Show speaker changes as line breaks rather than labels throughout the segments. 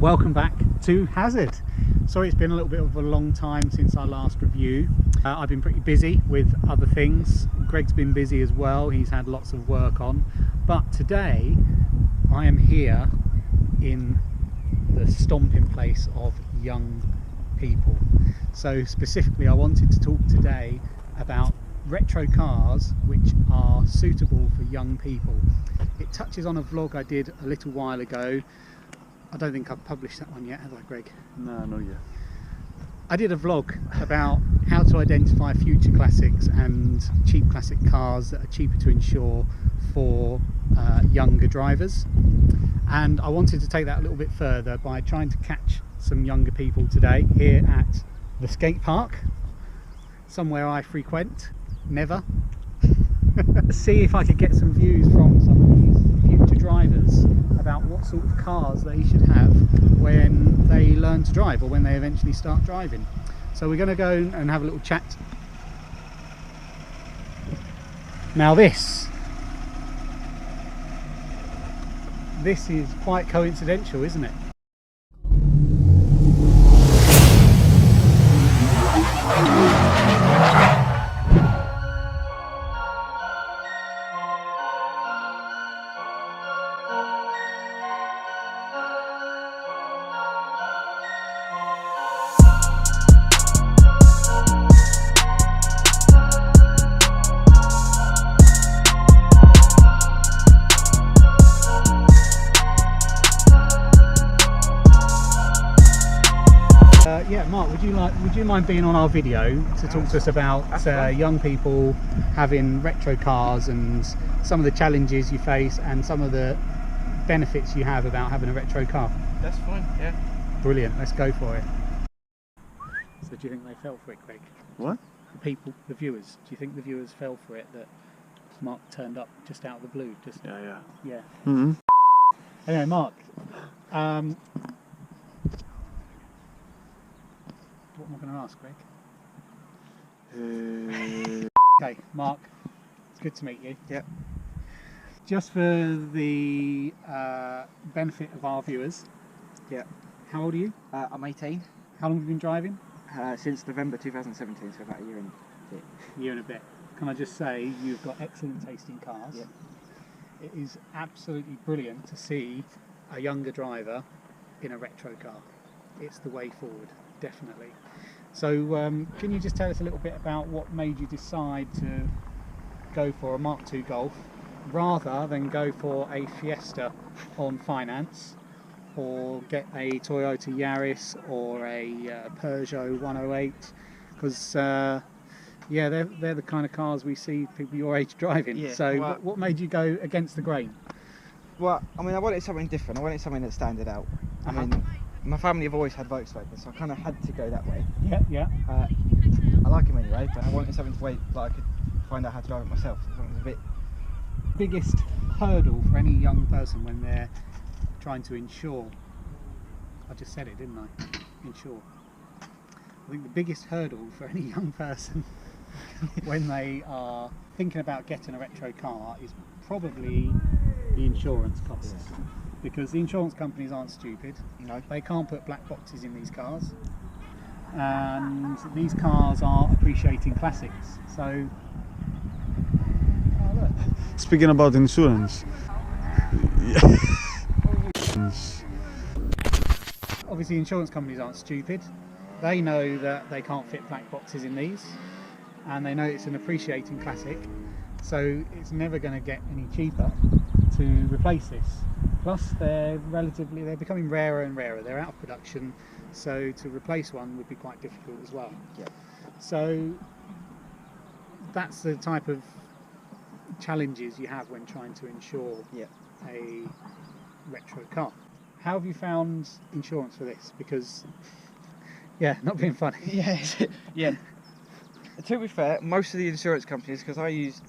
Welcome back to haZZARD. Sorry it's been a little bit of a long time since our last review. I've been pretty busy with other things. Greg's been busy as well, he's had lots of work on. But today I am here in the stomping place of young people. So specifically I wanted to talk today about retro cars which are suitable for young people. It touches on a vlog I did a little while ago. I don't think I've published that one yet, have I, Greg?
No, not yet.
I did a vlog about how to identify future classics and cheap classic cars that are cheaper to insure for younger drivers. And I wanted to take that a little bit further by trying to catch some younger people today here at the skate park, somewhere I frequent, never. See if I could get some views from some of these future drivers about what sort of cars they should have when they learn to drive or when they eventually start driving. So we're going to go and have a little chat. Now this is quite coincidental, isn't it? Yeah, Mark, would you mind being on our video to talk to us about young people having retro cars and some of the challenges you face and some of the benefits you have about having a retro car?
That's fine, yeah.
Brilliant, let's go for it. So do you think they fell for it, Craig?
What?
The people, the viewers, do you think the viewers fell for it that Mark turned up just out of the blue?
Yeah.
Mm-hmm. Anyway, Mark, what am I going to ask, Greg? Okay, Mark, it's good to meet you.
Yep.
Just for the benefit of our viewers.
Yep.
How old are you?
I'm 18.
How long have you been driving?
Since November 2017, so about a year and a bit.
Year and a bit. Can I just say, you've got excellent taste in cars.
Yep.
It is absolutely brilliant to see a younger driver in a retro car. It's the way forward, definitely. So can you just tell us a little bit about what made you decide to go for a Mark II Golf rather than go for a Fiesta on finance or get a Toyota Yaris or a Peugeot 108? Because yeah, they're the kind of cars we see people your age driving.
Yeah,
so
well,
what made you go against the grain?
Well, I mean, I wanted something different. I wanted something that standed out. I mean, my family have always had Volkswagen, so I kind of had to go that way.
Yeah.
I like them anyway, but I wanted something to wait that I could find out how to drive it myself. So it was a bit.
Biggest hurdle for any young person when they're trying to insure? I just said it, didn't I? Insure. I think the biggest hurdle for any young person when they are thinking about getting a retro car is probably the insurance costs. Yeah. Because the insurance companies aren't stupid.
No. They
can't put black boxes in these cars, and these cars are appreciating classics. So, oh, look.
Speaking about insurance,
obviously insurance companies aren't stupid. They know that they can't fit black boxes in these, and they know it's an appreciating classic, so it's never going to get any cheaper to replace this. Plus they're becoming rarer and rarer. They're out of production, so to replace one would be quite difficult as well.
Yeah.
So that's the type of challenges you have when trying to insure a retro car. How have you found insurance for this? Because, yeah, not being funny.
Yeah. To be fair, most of the insurance companies, because I used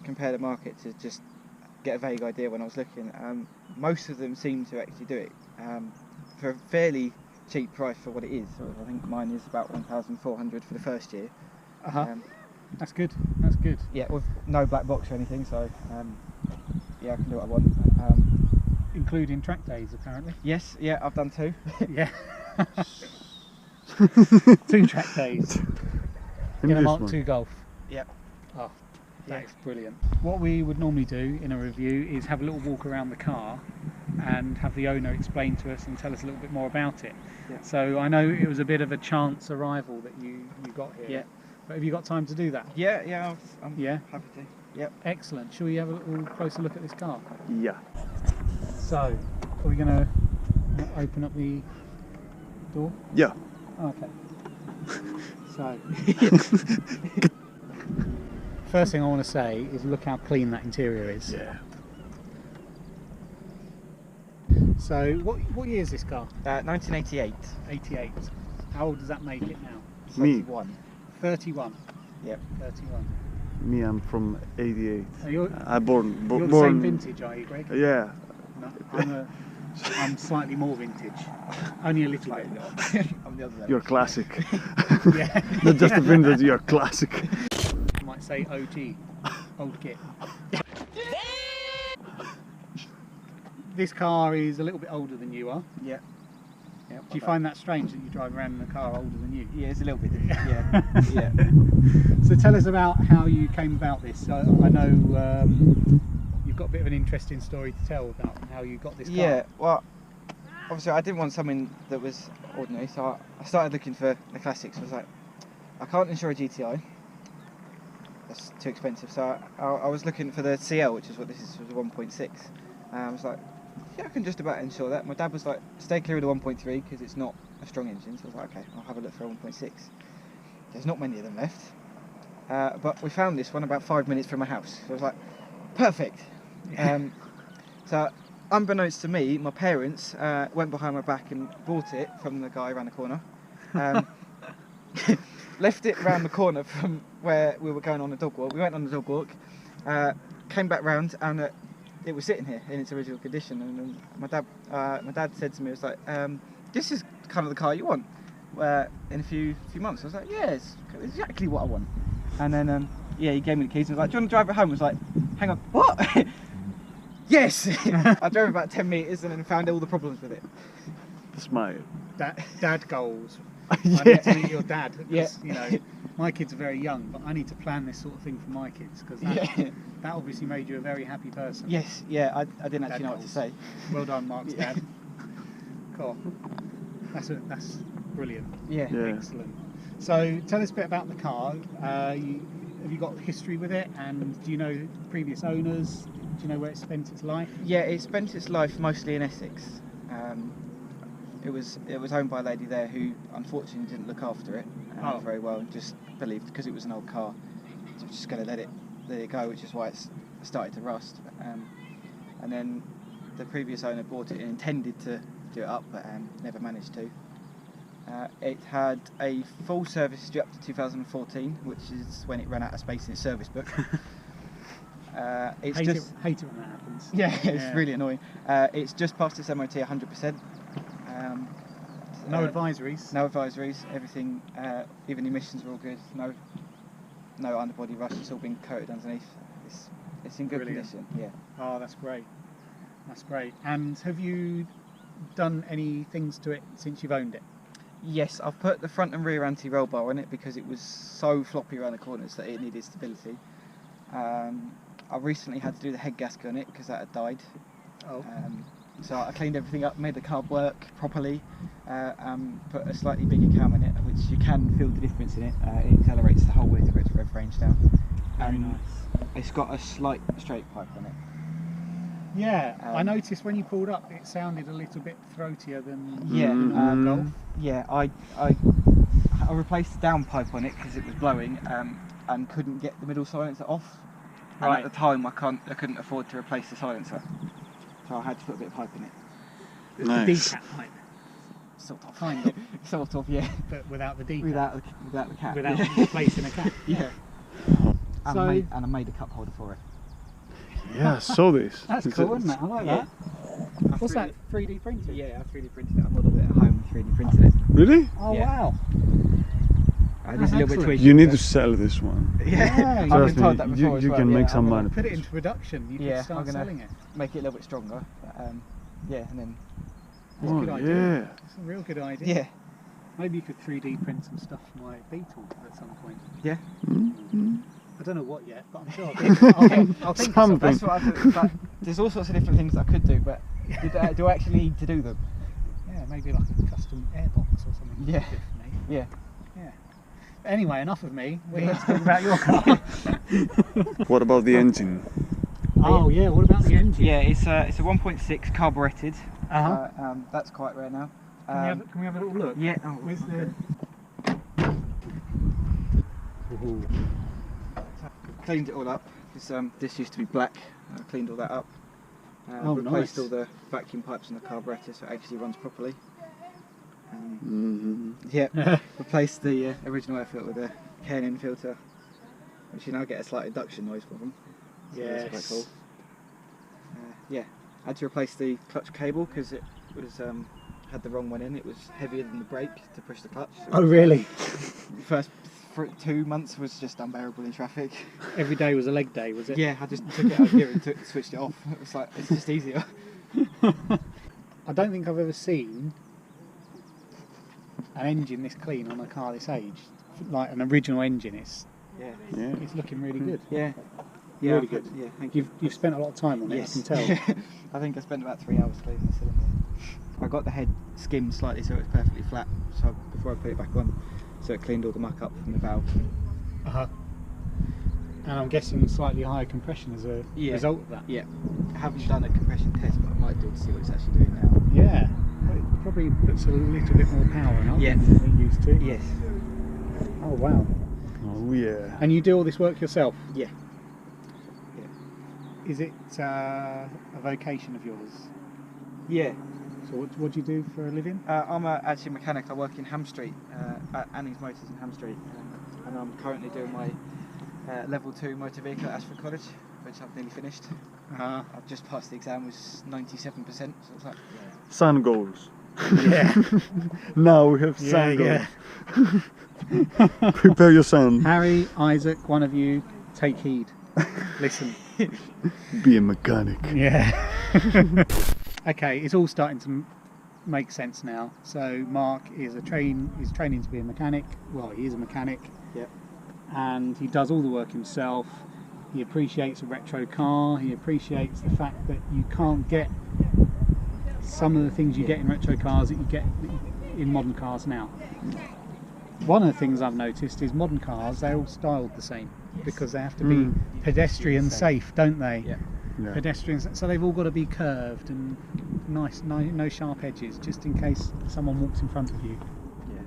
Compare the Market to just get a vague idea when I was looking, most of them seem to actually do it for a fairly cheap price for what it is. So I think mine is about 1,400 for the first year.
That's good. That's good.
Yeah, with no black box or anything, so yeah, I can do what I want.
including track days apparently.
Yes, yeah, I've done 2.
Yeah. 2 track days
In
in a
this
Mark
one.
II Golf.
Yep.
Oh,
Yeah.
that's brilliant. What we would normally do in a review is have a little walk around the car and have the owner explain to us and tell us a little bit more about it.
Yeah.
So I know it was a bit of a chance arrival that you got here.
Yeah.
But have you got time to do that?
Yeah, I'm
Yeah.
happy to. Yep.
Excellent. Shall we have a little closer look at this car?
Yeah.
So, are we going to open up the door?
Yeah.
Okay. So, first thing I want to say is look how clean that interior is.
Yeah.
So, what year is this car?
1988.
88. How old does that make it now?
Me.
31.
31.
Yep.
31.
Me, I'm from 88.
You're
I born
the same
born.
vintage, are you, Greg?
Yeah.
No, I'm slightly more vintage. Only a little bit.
I'm the other
You're classic.
Yeah.
Not just a vintage, you're classic.
I might say OG. Old kit. This car is a little bit older than you are.
Yeah.
Do you find that strange that you drive around in a car older than you?
Yeah, it's a little bit different. Yeah. Yeah.
So tell us about how you came about this. I know you've got a bit of an interesting story to tell about how you got this car.
Yeah, well, obviously I didn't want something that was ordinary, so I started looking for the classics. I was like, I can't insure a GTI. That's too expensive. So I was looking for the CL, which is what this is, was a 1.6. I was like, yeah, I can just about insure that. My dad was like, stay clear of the 1.3 because it's not a strong engine. So I was like, okay, I'll have a look for a 1.6. There's not many of them left. But we found this one about 5 minutes from my house. So I was like, perfect. So unbeknownst to me, my parents went behind my back and bought it from the guy around the corner. Left it round the corner from where we were going on the dog walk. We went on the dog walk, came back round, and it was sitting here in its original condition. And my dad said to me, "It was like, this is kind of the car you want in a few months." I was like, "Yeah, it's exactly what I want." And then yeah, he gave me the keys and was like, "Do you want to drive it home?" I was like, "Hang on, what?" Yes. I drove about 10 metres and then found all the problems with it.
That's my.
Dad goals. I
Yeah.
need to meet your dad.
Yeah.
You know, my kids are very young, but I need to plan this sort of thing for my kids because that obviously made you a very happy person.
Yes, yeah, I didn't actually know what to
goals.
say.
Well done, Mark's dad. Cool. That's brilliant.
Yeah.
Yeah.
Excellent. So tell us a bit about the car. Have you got history with it, and do you know previous owners? Do you know where it spent its life?
Yeah, it spent its life mostly in Essex. It was owned by a lady there who unfortunately didn't look after it very well, and just believed because it was an old car, so just going to let it go, which is why it's started to rust. And then the previous owner bought it and intended to do it up, but never managed to. It had a full service history up to 2014, which is when it ran out of space in its service book. It's
hate
just
it when that happens.
yeah, it's really annoying. It's just passed its MOT 100%.
No advisories.
No advisories. Everything, even emissions are all good. No underbody rust. It's all been coated underneath. It's in good
Brilliant.
condition. Yeah.
Oh, that's great. That's great. And have you done any things to it since you've owned it?
Yes, I've put the front and rear anti-roll bar on it because it was so floppy around the corners that it needed stability. I recently had to do the head gasket on it because that had died.
Oh.
So I cleaned everything up, made the car work properly, put a slightly bigger cam in it, which you can feel the difference in it. It accelerates the whole way through its rev range now.
Very nice.
It's got a slight straight pipe on it.
Yeah, I noticed when you pulled up, it sounded a little bit throatier than
Yeah,
the Golf.
Yeah, I replaced the downpipe on it because it was blowing and couldn't get the middle silencer off. And
Right.
at the time, I couldn't afford to replace the silencer, so I had to put a bit of pipe in it.
The
Nice.
decat pipe,
Sort of.
kind of,
Sort of, yeah.
but without the decat.
Without the cap.
Without
yeah.
replacing a cap.
Yeah. And,
So-
I made a cup holder for it.
Yeah, I saw this.
That's
It's
cool,
a-
isn't it? I like
Yeah.
that. What's that? 3D printed?
Yeah, I 3D printed it. I modeled it at home and 3D printed it.
Really?
Oh
Yeah.
wow.
It is a little bit
excellent.
tweaky.
You need
but-
to sell this one.
Yeah,
Yeah, I've
Trust
been told
me,
that before as
you
well.
can
yeah,
make some
I'm gonna
money.
Put it into production. You
Yeah,
can start
I'm gonna-
selling it.
Make it a little bit stronger. But, Yeah, and then
That's a
Oh
good idea.
yeah.
It's a real good idea.
yeah,
Maybe you could 3D print some stuff for my Beetle at some point.
yeah.
I don't know what yet, but I'm sure I'll think of something.
Something.
That's what I thought. But there's all sorts of different things I could do, but do I actually need to do them?
Yeah, maybe like a custom airbox or something.
Yeah.
Good for me.
Yeah.
Yeah. Anyway, enough of me. We need to talk about your car.
What about the engine?
Oh yeah. What about the engine?
Yeah, it's a 1.6 carburetted.
Uh-huh.
That's quite rare now.
Can we have a little look?
Yeah. Oh,
Where's
okay.
Ooh.
Cleaned it all up because this used to be black. I cleaned all that up.
Oh,
replaced
nice.
all the vacuum pipes in the carburetor so it actually runs properly.
Mm-hmm.
Yeah, replaced the original air filter with a K&N filter, which you now get a slight induction noise from them. So that's quite cool. Yeah, I had to replace the clutch cable because it was had the wrong one in. It was heavier than the brake to push the clutch.
Oh really?
First 2 months was just unbearable in traffic.
Every day was a leg day, was it?
Yeah, I just took it out of gear and switched it off. It was like, it's just easier.
I don't think I've ever seen an engine this clean on a car this age. Like an original engine, it's
Yeah.
looking really good.
Yeah.
Really good.
Yeah, thank you.
You've spent a lot of time on it,
Yes.
I can tell.
I think I spent about 3 hours cleaning the cylinder. I got the head skimmed slightly so it was perfectly flat so before I put it back on, so it cleaned all the muck up from the valve.
Uh-huh. And I'm guessing slightly higher compression as a result of that.
Yeah. I haven't done a compression test, but I might do to see what it's actually doing now.
Yeah. It probably puts a little bit more power in
Yeah.
than it used to.
Yes.
Oh wow.
Oh yeah.
And you do all this work yourself?
Yeah.
Is it a vocation of yours?
Yeah.
So what do you do for a living?
I'm actually a mechanic. I work in Ham Street, at Anning's Motors in Ham Street, and I'm currently doing my level 2 motor vehicle at Ashford College, which I've nearly finished. I've just passed the exam with 97%, so it's like...
Sun goals.
Yeah.
Now we have sun
yeah.
goals. Prepare your son.
Harry, Isaac, one of you, take heed. Listen.
Be a mechanic.
Yeah. Okay, it's all starting to make sense now. So Mark is training to be a mechanic. Well, he is a mechanic.
Yep.
And he does all the work himself. He appreciates a retro car. He appreciates the fact that you can't get some of the things you get in retro cars that you get in modern cars now. One of the things I've noticed is modern cars, they're all styled the same because they have to be pedestrian safe, don't they?
Yeah.
Yeah.
Pedestrians, so they've all got to be curved and nice, no sharp edges, just in case someone walks in front of you.
Yeah.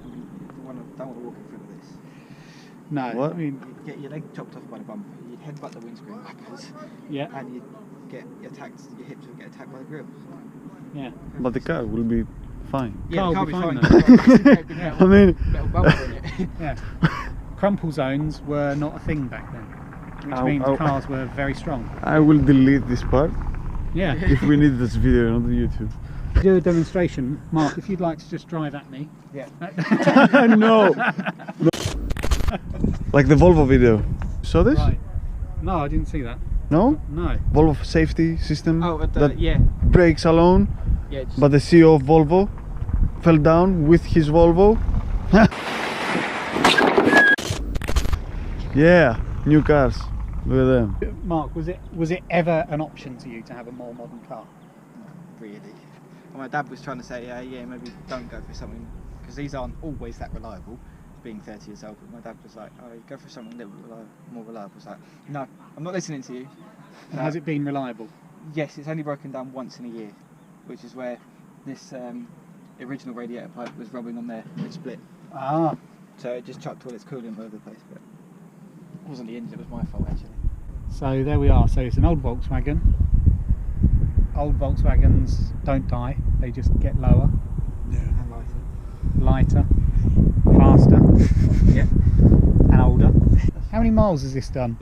You don't want to walk in front of this.
No,
What?
I mean,
You'd get your leg chopped off by the bumper, you'd headbutt the windscreen backwards,
yeah,
and you'd get attacked, your hips would get attacked by the grill.
yeah.
But the car will be fine.
Yeah,
Car
the
will
car
be
will
fine,
be
I mean,
metal bumper in it.
Yeah. Crumple zones were not a thing back then, which
Ow,
means
ow.
cars were very strong.
I will delete this part
Yeah.
if we need this video on the YouTube.
Do a demonstration, Mark. If you'd like to just drive at me.
Yeah.
No. Like the Volvo video. Saw this?
Right. No, I didn't see that.
No?
No.
Volvo safety system
Oh,
that
yeah.
brakes alone,
Yeah, just,
but the CEO of Volvo fell down with his Volvo. Yeah, new cars. Look at them.
Mark, was it ever an option to you to have a more modern car?
really. And my dad was trying to say, yeah, maybe don't go for something, because these aren't always that reliable, being 30 years old. But my dad was like, oh, you go for something a little bit more reliable. I was like, no, I'm not listening to you.
And has it been reliable?
Yes, it's only broken down once in a year, which is where this original radiator pipe was rubbing on there, which split.
Ah.
So it just chucked all its coolant all over the place, but it wasn't the engine, it was my fault actually.
So there we are. So it's an old Volkswagen. Old Volkswagens don't die, they just get lower,
And
lighter,
lighter.
faster,
Yeah.
and older. How many miles has this done?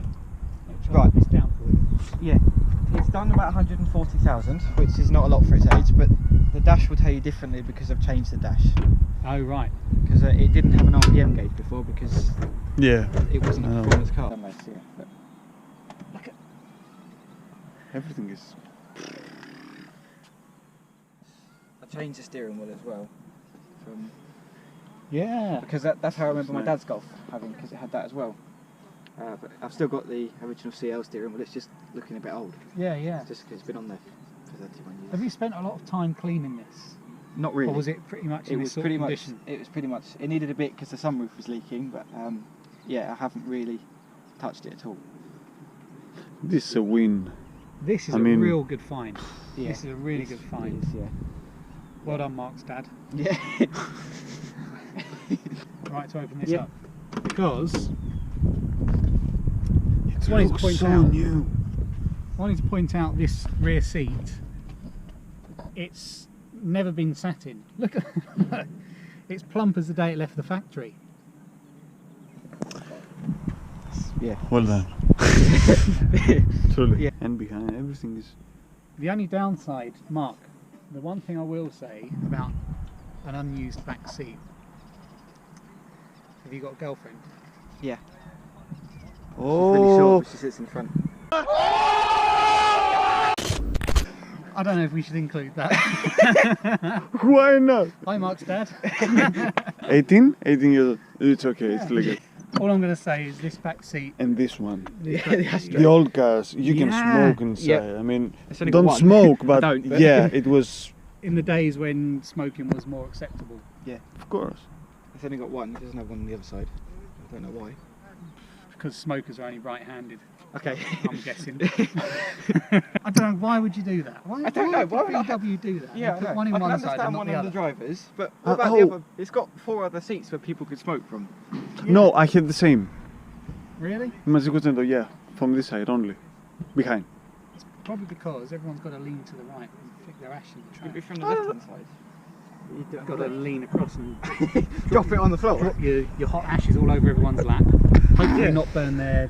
Right.
This down for you.
Yeah, it's done about 140,000, which is not a lot for its age, but the dash will tell you differently because I've changed the dash.
Oh right.
Because it didn't have an RPM gauge before because
Yeah.
it wasn't a
Oh.
performance car. But
Everything is.
change the steering wheel as well. From
Yeah.
because that's how I remember my
Nice.
dad's Golf having, because it had that as well. But I've still got the original CL steering wheel. It's just looking a bit old.
Yeah, yeah.
It's just 'cause it's been on there for 31 years.
Have you spent a lot of time cleaning this?
Not really.
Or was it pretty much
It
in
was
this sort
pretty
of
much.
condition?
It was pretty much. It needed a bit because the sunroof was leaking, but yeah, I haven't really touched it at all.
This is a win.
This is
I
a
mean-
real good find.
Yeah,
This is a really
it's-
good find.
it is, yeah.
Well done, Mark's dad.
Yeah.
Right, to open this
Yep.
up. Because
It
wanted to
looks
point
so
out-
new.
I wanted to point out this rear seat. It's never been sat in. Look at it's plump as the day it left the factory.
Yeah.
Well done. Truly.
Yeah.
And behind everything is.
The only downside, Mark, the one thing I will say about an unused back seat. Have you got a girlfriend?
Yeah.
Oh.
She's really short, but she sits in front.
I don't know if we should include that.
Why not?
Hi, Mark's dad.
18? 18 years old. It's okay, it's legal.
All I'm going to say is this back seat.
And this one.
This
Yeah,
back seat-
The old cars, you can
Yeah.
smoke inside.
Yeah.
I mean,
It's only got
don't
one.
smoke,
I
but,
don't, but-
yeah, it was,
in the days when smoking was more acceptable.
of course.
It's only got one. It doesn't have one on the other side. I don't know why.
Because smokers are only right-handed,
Okay.
I'm guessing. I don't know, why would you do that? Why,
I don't know, why would I have-
VW do that?
Yeah,
You
I
put
know.
one in
I can
one side and
understand
not
one
the
of
other.
the drivers, but what about the
oh.
other? It's got 4 other seats where people could smoke from.
No, I had the same.
Really?
My 500, yeah, from this side only. Behind.
It's probably because everyone's got to lean to the right and flick their ash in the
It'd be
trash.
from the left-hand side. You do it on
Got
the
to
left.
lean across and
Drop it on the floor.
drop your hot ashes all over everyone's lap. Hopefully
Yeah.
not burn their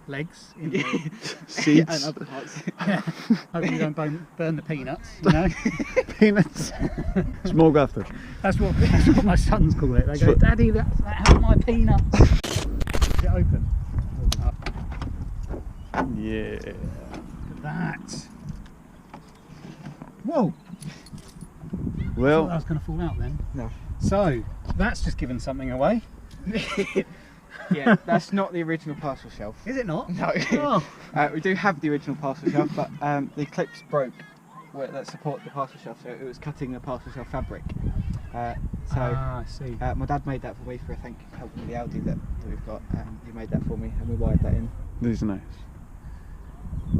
legs. In the,
and
Seats,
other parts.
hopefully you don't burn the peanuts. You know?
peanuts. Smoke after.
that's what my sons call it. They go, Daddy, that has my peanuts. Is it open?
Yeah.
Look at that. Whoa! I thought that
Well,
was going to fall out then.
No.
So, that's just given something away.
Yeah, that's not the original parcel shelf.
Is it not?
No.
Oh,
We do have the original parcel shelf, but the clips broke that support the parcel shelf, so it was cutting the parcel shelf fabric.
I see.
My dad made that for me for helping with the Audi that we've got. He made that for me, and we wired that in.
this is nice.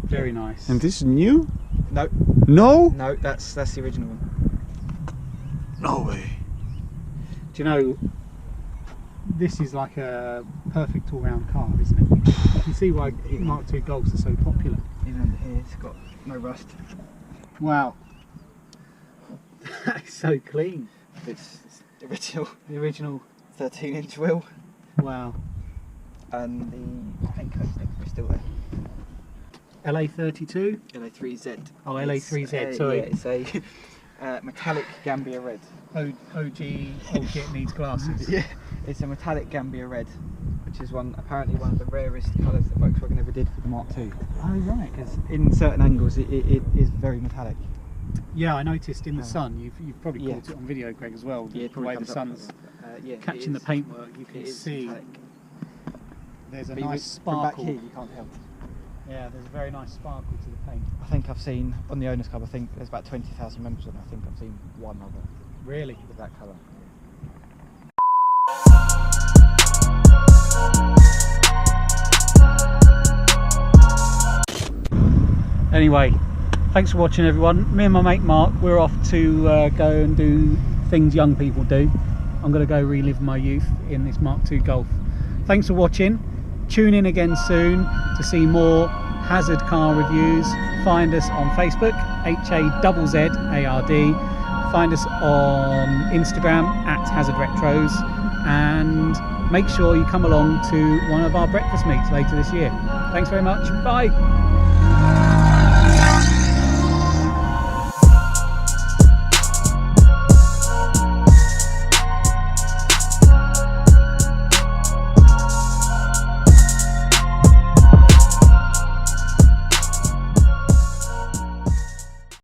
Very nice.
And this is new?
No,
No?
no, that's the original one.
No way.
Do you know, this is like a perfect all-round car, isn't it? You can see why Mark II Golfs are so popular.
Even under here, it's got no rust.
Wow. That is so clean.
It's the original
The original.
13-inch wheel,
Wow.
and the paint coat stickers are still there.
LA32?
LA3Z.
Oh, LA3Z, sorry.
Yeah, it's a metallic Gambia red.
OG, old git needs glasses.
Yeah, it's a metallic Gambia red, which is apparently one of the rarest colours that Volkswagen ever did for the Mark II.
Oh, right.
Because in certain angles it is very metallic.
Yeah, I noticed in the sun, you've probably
Yeah.
caught it on video, Greg, as well.
Yeah, it
the
probably
way the
comes up
sun's
yeah,
catching
it
the
is-
paintwork, you
it
can
is
see
metallic.
there's a
But
nice
from back
sparkle.
here you can't help.
Yeah, there's a very nice sparkle to the paint.
I think I've seen on the owners club. I think there's about 20,000 members, and I think I've seen one other
Really?
with that colour.
Anyway, thanks for watching, everyone. Me and my mate Mark, we're off to go and do things young people do. I'm going to go relive my youth in this Mark II Golf. Thanks for watching. Tune in again soon to see more Hazard car reviews. Find us on Facebook, HAZZARD. Find us on Instagram at HAZZARDRETROS, and make sure you come along to one of our breakfast meets later this year. Thanks very much. Bye.